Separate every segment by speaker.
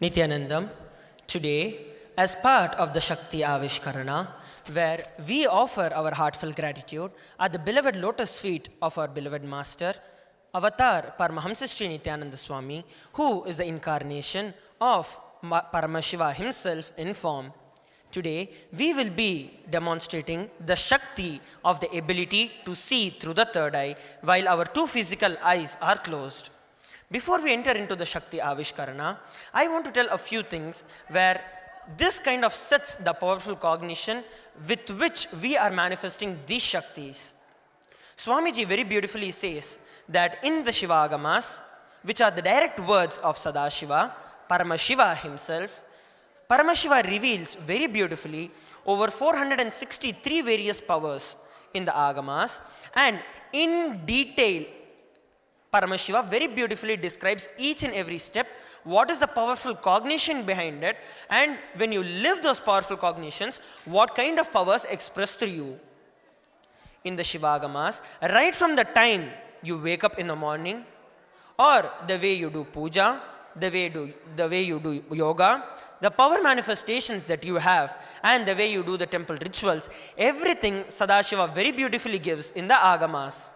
Speaker 1: Nityanandam, today, as part of the Shakti Avishkarana, where we offer our heartfelt gratitude at the beloved lotus feet of our beloved Master, Avatar Paramahamsa Sri Nityananda Swami, who is the incarnation of Paramashiva himself in form. Today, we will be demonstrating the Shakti of the ability to see through the third eye while our two physical eyes are closed. Before we enter into the Shakti Avishkarana, I want to tell a few things where this kind of sets the powerful cognition with which we are manifesting these Shaktis. Swamiji very beautifully says that in the Shivagamas, which are the direct words of Sadashiva, Paramashiva himself, Paramashiva reveals very beautifully over 463 various powers in the Agamas, and in detail Paramashiva very beautifully describes each and every step, what is the powerful cognition behind it, and when you live those powerful cognitions, what kind of powers express through you. In the Shivagamas, right from the time you wake up in the morning, or the way you do puja, the way you do yoga, the power manifestations that you have, and the way you do the temple rituals, everything Sadashiva very beautifully gives in the Agamas.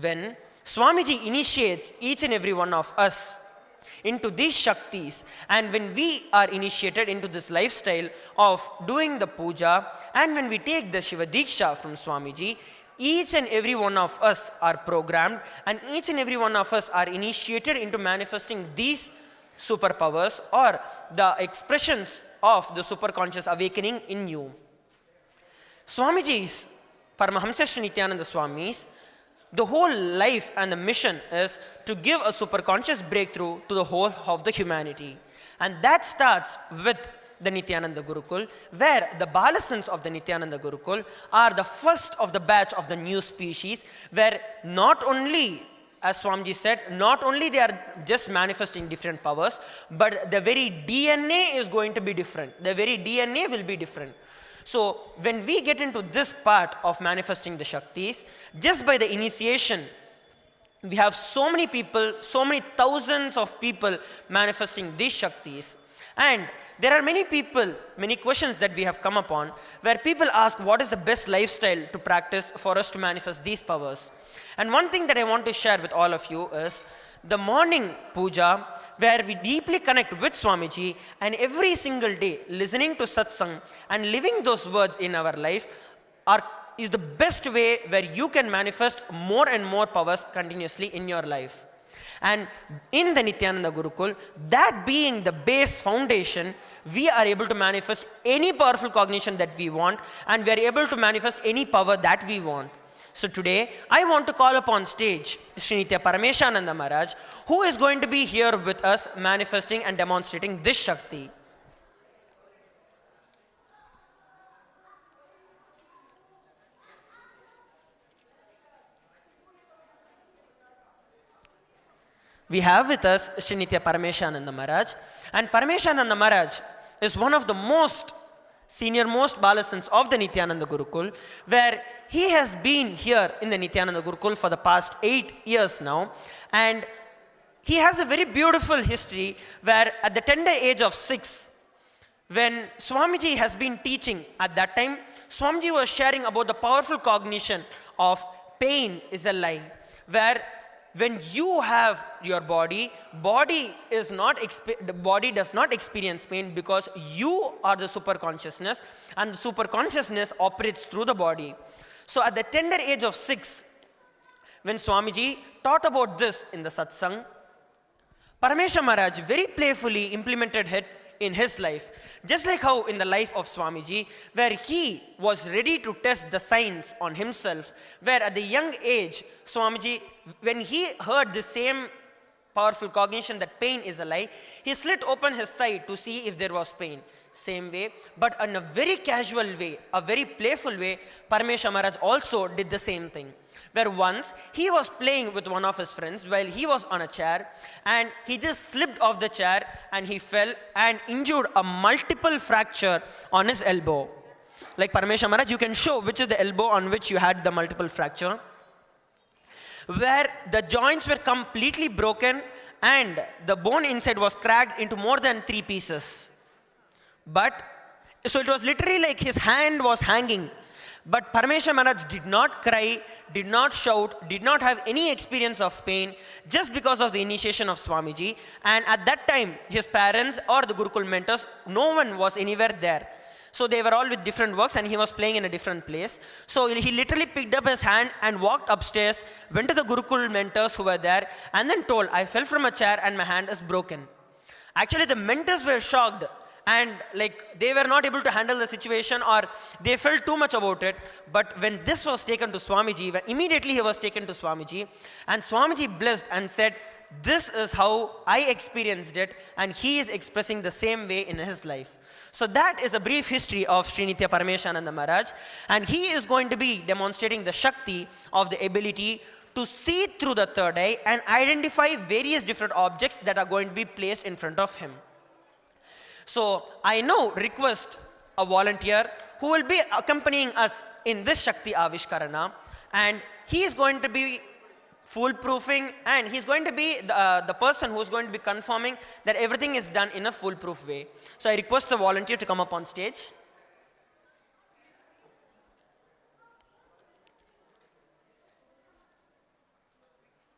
Speaker 1: When Swamiji initiates each and every one of us into these Shaktis, and when we are initiated into this lifestyle of doing the puja, and when we take the Shiva Diksha from Swamiji, each and every one of us are programmed, and each and every one of us are initiated into manifesting these superpowers or the expressions of the superconscious awakening in you. Swamiji's, Paramahamsa Sri Nityananda Swami's, the whole life and the mission is to give a superconscious breakthrough to the whole of the humanity. And that starts with the Nityananda Gurukul, where the balasanths of the Nityananda Gurukul are the first of the batch of the new species, where not only, as Swamiji said, not only they are just manifesting different powers, but the very DNA is going to be different. The very DNA will be different. So when we get into this part of manifesting the Shaktis, just by the initiation, we have so many people, so many thousands of people manifesting these Shaktis. And there are many people, many questions that we have come upon, where people ask what is the best lifestyle to practice for us to manifest these powers. And one thing that I want to share with all of you is the morning puja, where we deeply connect with Swamiji, and every single day listening to satsang and living those words in our life is the best way where you can manifest more and more powers continuously in your life. And in the Nityananda Gurukul, that being the base foundation, we are able to manifest any powerful cognition that we want, and we are able to manifest any power that we want. So today, I want to call upon stage Sri Nitya Parameshananda Maharaj, who is going to be here with us manifesting and demonstrating this Shakti. We have with us Sri Nitya Parameshananda Maharaj, and Parameshananda Maharaj is one of the senior-most balasanths of the Nityananda Gurukul, where he has been here in the Nityananda Gurukul for the past 8 years now, and he has a very beautiful history where at the tender age of 6, when Swamiji has been teaching, at that time Swamiji was sharing about the powerful cognition of pain is a lie, where when you have your body does not experience pain because you are the superconsciousness, and the superconsciousness operates through the body. So at the tender age of 6, when Swamiji taught about this in the satsang, Paramesha Maharaj very playfully implemented it in his life. Just like how in the life of Swamiji, where he was ready to test the science on himself, where at the young age, Swamiji, when he heard the same powerful cognition that pain is a lie, he slit open his thigh to see if there was pain. Same way, but in a very casual way, a very playful way, Paramesha Maharaj also did the same thing. Where once he was playing with one of his friends while he was on a chair, and he just slipped off the chair and he fell and injured a multiple fracture on his elbow. Like Paramesha Maharaj, you can show which is the elbow on which you had the multiple fracture. Where the joints were completely broken and the bone inside was cracked into more than 3 pieces. But, so it was literally like his hand was hanging. But Parameshwar Maharaj did not cry, did not shout, did not have any experience of pain just because of the initiation of Swamiji. And at that time, his parents or the Gurukul mentors, no one was anywhere there. So they were all with different works and he was playing in a different place. So he literally picked up his hand and walked upstairs, went to the Gurukul mentors who were there and then told, I fell from a chair and my hand is broken. Actually, the mentors were shocked and like they were not able to handle the situation or they felt too much about it. But when this was taken to Swamiji, immediately he was taken to Swamiji and Swamiji blessed and said, this is how I experienced it and he is expressing the same way in his life. So that is a brief history of Sri Nitya Parameshananda Maharaj, and he is going to be demonstrating the Shakti of the ability to see through the third eye and identify various different objects that are going to be placed in front of him. So I now request a volunteer who will be accompanying us in this Shakti Avishkarana, and he is going to be foolproofing and he's going to be the person who's going to be confirming that everything is done in a foolproof way. So I request the volunteer to come up on stage.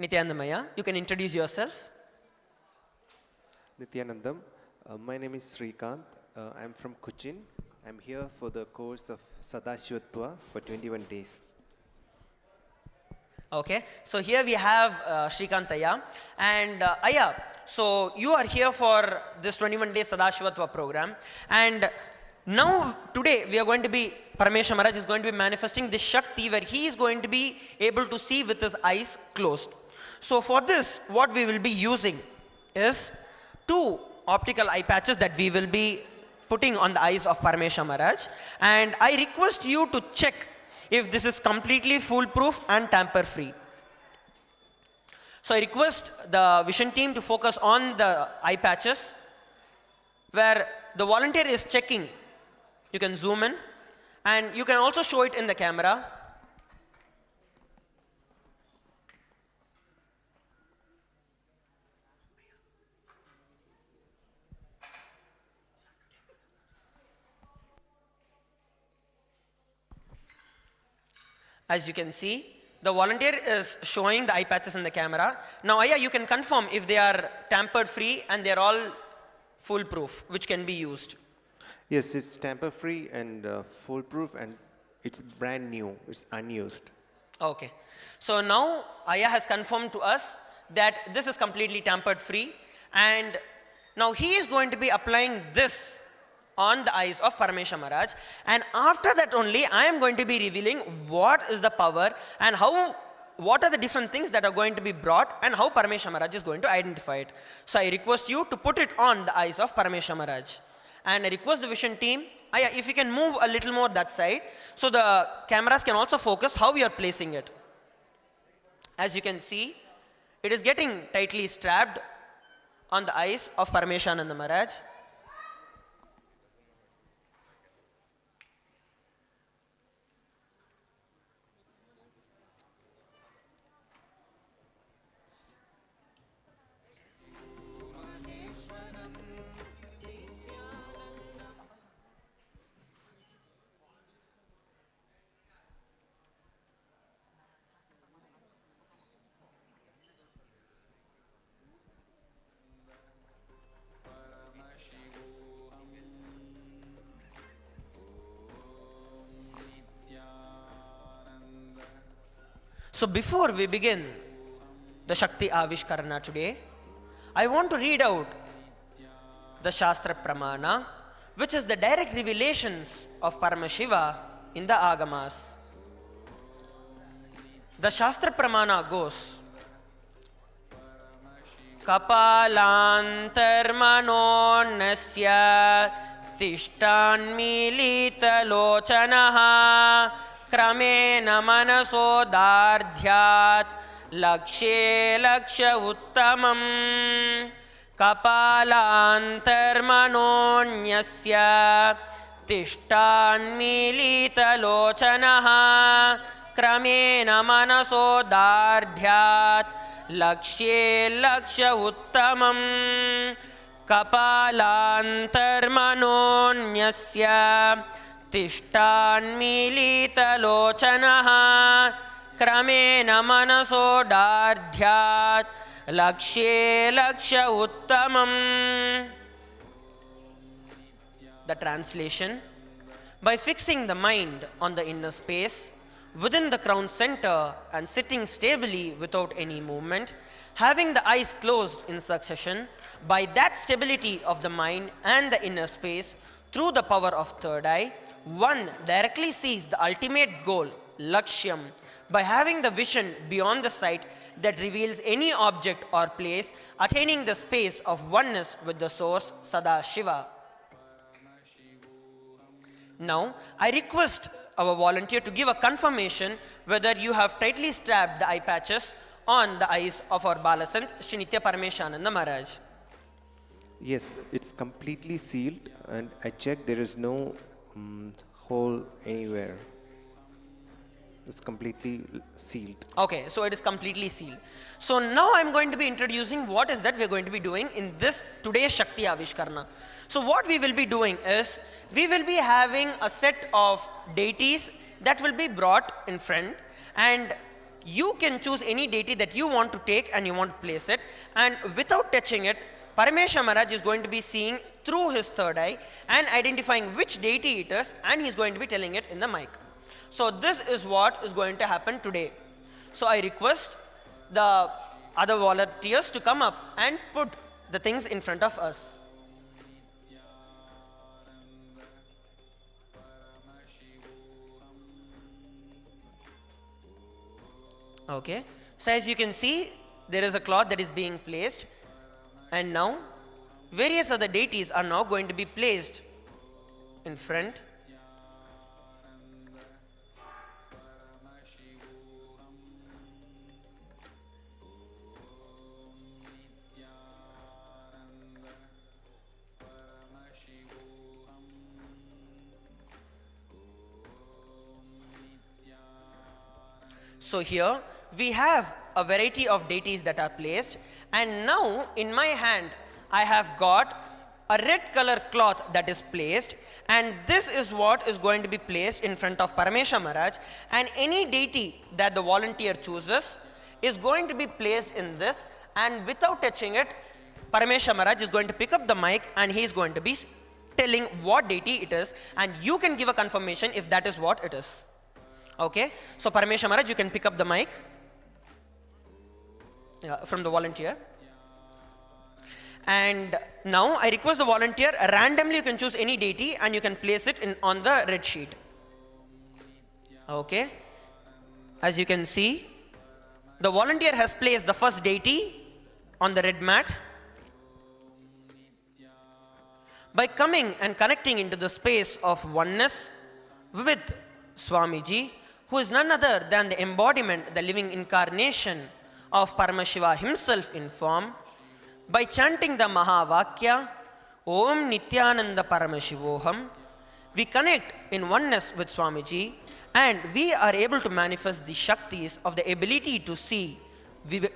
Speaker 1: Nityanandamaya, you can introduce yourself.
Speaker 2: Nityanandam, my name is Srikant. I'm from Cochin. I'm here for the course of Sadashivatva for 21 days.
Speaker 1: Okay, so here we have Srikant Aya, and Aya, so you are here for this 21 day Sadashivatva program, and now today we are going to be, Parameshwar Maharaj is going to be manifesting this Shakti where he is going to be able to see with his eyes closed. So for this, what we will be using is 2 optical eye patches that we will be putting on the eyes of Parameshwar Maharaj, and I request you to check if this is completely foolproof and tamper-free. So I request the vision team to focus on the eye patches where the volunteer is checking. You can zoom in and you can also show it in the camera. As you can see, the volunteer is showing the eye patches in the camera. Now, Aya, you can confirm if they are tamper-free and they are all foolproof, which can be used.
Speaker 2: Yes, it's tamper-free and foolproof, and it's brand new. It's unused.
Speaker 1: Okay. So now, Aya has confirmed to us that this is completely tampered-free, and now he is going to be applying this on the eyes of Parameshwar Maharaj, and after that only I am going to be revealing what is the power and what are the different things that are going to be brought and how Parameshwar Maharaj is going to identify it. So I request you to put it on the eyes of Parameshwar Maharaj, and I request the vision team, if you can move a little more that side so the cameras can also focus how we are placing it. As you can see, it is getting tightly strapped on the eyes of Parameshwananda Maharaj. So before we begin the Shakti Avishkarana today, I want to read out the Shastra Pramana, which is the direct revelations of Paramashiva in the Agamas. The Shastra Pramana goes, Kapalantarmanonasya tishtanmilitalochanaha Kramena manasodardhyat lakshe laksha uttamam Kapalantarmanonyasya tishtanmilitalochanaha Kramena manasodardhyat lakshye laksha uttamam kapalantarmanonyasya tishtanmilitalochanaha kramena manaso dardhyat lakshye laksha uttamam. The translation: by fixing the mind on the inner space within the crown center and sitting stably without any movement, having the eyes closed in succession, by that stability of the mind and the inner space, through the power of third eye, one directly sees the ultimate goal, lakshyam, by having the vision beyond the sight that reveals any object or place, attaining the space of oneness with the source, Sada Shiva. Now, I request our volunteer to give a confirmation whether you have tightly strapped the eye patches on the eyes of our balasanth, Shri Nitya Parameshananda Maharaj.
Speaker 2: Yes, it's completely sealed, and I checked, there is no hole anywhere. It's completely sealed.
Speaker 1: Okay, so it is completely sealed. So now I'm going to be introducing what is that we're going to be doing in this today's Shakti Avishkarana. So what we will be doing is, we will be having a set of deities that will be brought in front, and you can choose any deity that you want to take and you want to place it, and without touching it, Paramesha Maharaj is going to be seeing through his third eye and identifying which deity it is, and he's going to be telling it in the mic. So this is what is going to happen today. So I request the other volunteers to come up and put the things in front of us. Okay, so as you can see, there is a cloth that is being placed, and now various other deities are now going to be placed in front. So here we have a variety of deities that are placed, and now in my hand I have got a red color cloth that is placed, and this is what is going to be placed in front of Paramesha Maharaj, and any deity that the volunteer chooses is going to be placed in this, and without touching it, Paramesha Maharaj is going to pick up the mic and he is going to be telling what deity it is, and you can give a confirmation if that is what it is. Okay, so Paramesha Maharaj, you can pick up the mic from the volunteer. And now I request the volunteer, randomly you can choose any deity and you can place it on the red sheet. Okay, as you can see, the volunteer has placed the first deity on the red mat. By coming and connecting into the space of oneness with Swamiji, who is none other than the embodiment, the living incarnation of Paramashiva himself in form, by chanting the Mahavakya, Om Nityananda Paramashivoham, we connect in oneness with Swamiji, and we are able to manifest the Shaktis of the ability to see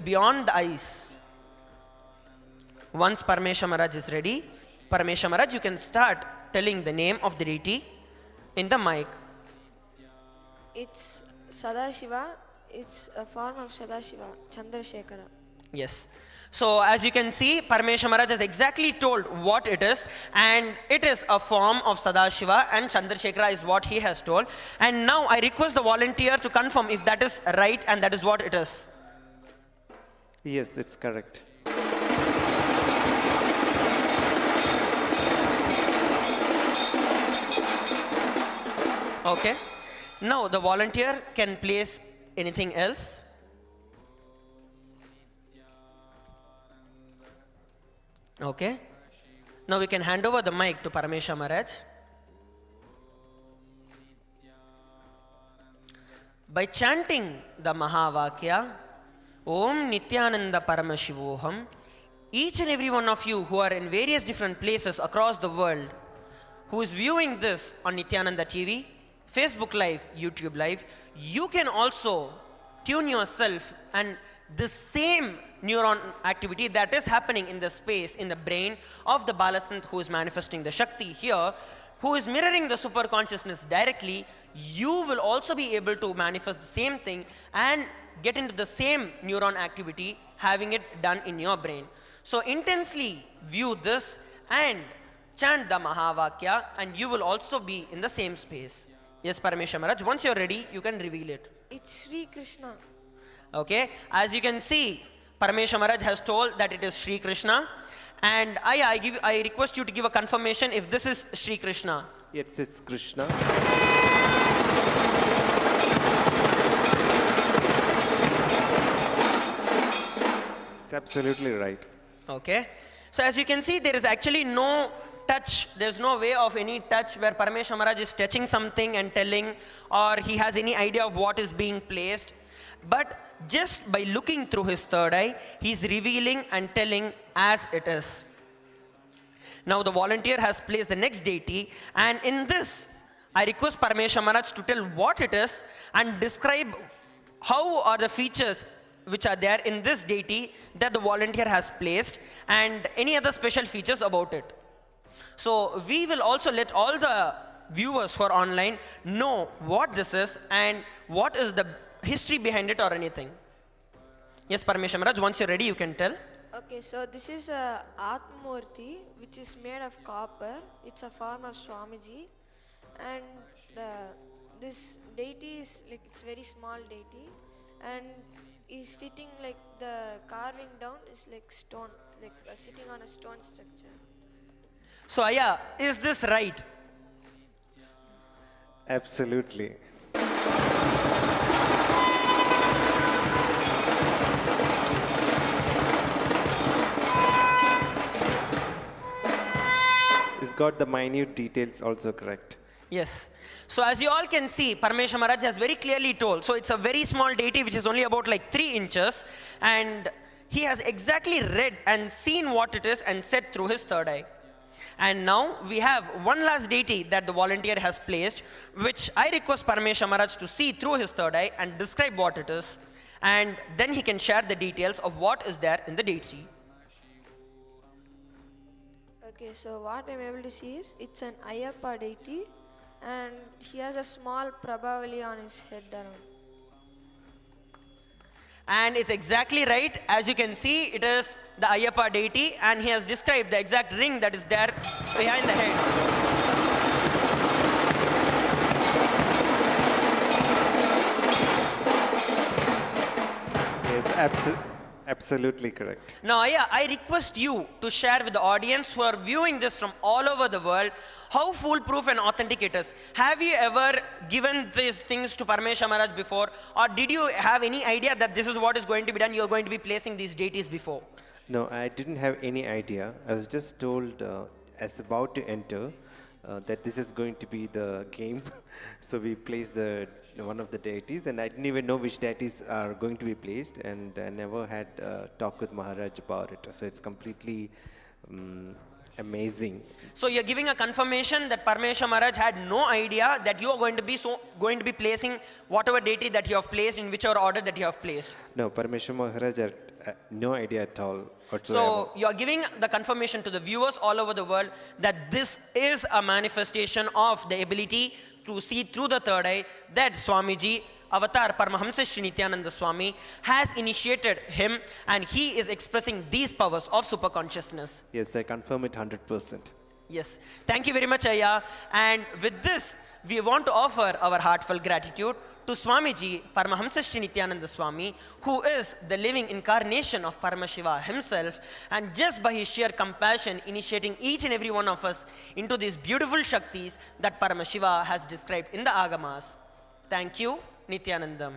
Speaker 1: beyond the eyes. Once Paramesha Maharaj is ready, Paramesha Maharaj, you can start telling the name of the deity in the mic.
Speaker 3: It's Sadashiva. It's a form of Sadashiva, Chandrasekhara.
Speaker 1: Yes. So as you can see, Paramesha Maharaj has exactly told what it is, and it is a form of Sadashiva, and Chandrasekhara is what he has told. And now I request the volunteer to confirm if that is right and that is what it is.
Speaker 2: Yes, it's correct.
Speaker 1: Okay. Now the volunteer can place anything else. Okay. Now we can hand over the mic to Paramesha Maharaj. By chanting the Mahavakya, Om Nityananda Paramashivoham, each and every one of you who are in various different places across the world, who is viewing this on Nityananda TV, Facebook Live, YouTube Live, you can also tune yourself and the same neuron activity that is happening in the space, in the brain of the balasanth who is manifesting the Shakti here, who is mirroring the super consciousness directly, you will also be able to manifest the same thing and get into the same neuron activity, having it done in your brain. So intensely view this and chant the Mahavakya, and you will also be in the same space. Yes, Parameshwar Maharaj, once you're ready, you can reveal it.
Speaker 3: It's Sri Krishna.
Speaker 1: Okay, as you can see, Parameshwar Maharaj has told that it is Sri Krishna, and I request you to give a confirmation if this is Sri Krishna.
Speaker 2: Yes, it's Krishna. It's absolutely right.
Speaker 1: Okay, so as you can see, there is actually no touch, there's no way of any touch where Parameshwar Maharaj is touching something and telling, or he has any idea of what is being placed. But just by looking through his third eye, he's revealing and telling as it is. Now the volunteer has placed the next deity, and in this, I request Parameshwar Maharaj to tell what it is and describe how are the features which are there in this deity that the volunteer has placed, and any other special features about it. So we will also let all the viewers who are online know what this is and what is the history behind it or anything. Yes, Parameshwar Maharaj, once you're ready, you can tell.
Speaker 3: Okay, so this is a Atmurti which is made of copper. It's a form of Swamiji, and this deity is like, it's very small deity, and is sitting like the carving down is like stone, like sitting on a stone structure.
Speaker 1: So Aya, is this right?
Speaker 2: Absolutely. It's got the minute details also correct.
Speaker 1: Yes. So as you all can see, Parameshwar Maharaj has very clearly told. So it's a very small deity which is only about like 3 inches, and he has exactly read and seen what it is and said through his third eye. And now we have one last deity that the volunteer has placed, which I request Parameshwar Maharaj to see through his third eye and describe what it is, and then he can share the details of what is there in the deity.
Speaker 3: Okay, so what I'm able to see is it's an Ayyappa deity, and he has a small Prabhavali on his head around.
Speaker 1: And it's exactly right. As you can see, it is the Ayyappa deity, and he has described the exact ring that is there behind the head.
Speaker 2: Yes, absolutely correct.
Speaker 1: Now, Ayya, I request you to share with the audience who are viewing this from all over the world how foolproof and authentic it is. Have you ever given these things to Parameshwar Maharaj before, or did you have any idea that this is what is going to be done? You're going to be placing these deities before.
Speaker 2: No, I didn't have any idea. I was just told as about to enter that this is going to be the game. So we placed one of the deities, and I didn't even know which deities are going to be placed, and I never had talk with Maharaj about it. So it's completely amazing.
Speaker 1: So you're giving a confirmation that Parameshwar Maharaj had no idea that you are going to be placing whatever deity that you have placed in whichever order that you have placed.
Speaker 2: No, Parameshwar Maharaj had no idea at all whatsoever.
Speaker 1: So you are giving the confirmation to the viewers all over the world that this is a manifestation of the ability to see through the third eye that Swamiji, Avatar Paramahamsa Shri Nityananda Swami, has initiated him, and he is expressing these powers of super consciousness.
Speaker 2: Yes, I confirm it 100%.
Speaker 1: Yes. Thank you very much, Ayya. And with this, we want to offer our heartfelt gratitude to Swamiji, Paramahamsa Shri Nityananda Swami, who is the living incarnation of Paramashiva himself, and just by his sheer compassion, initiating each and every one of us into these beautiful Shaktis that Paramashiva has described in the Agamas. Thank you, Nityanandam.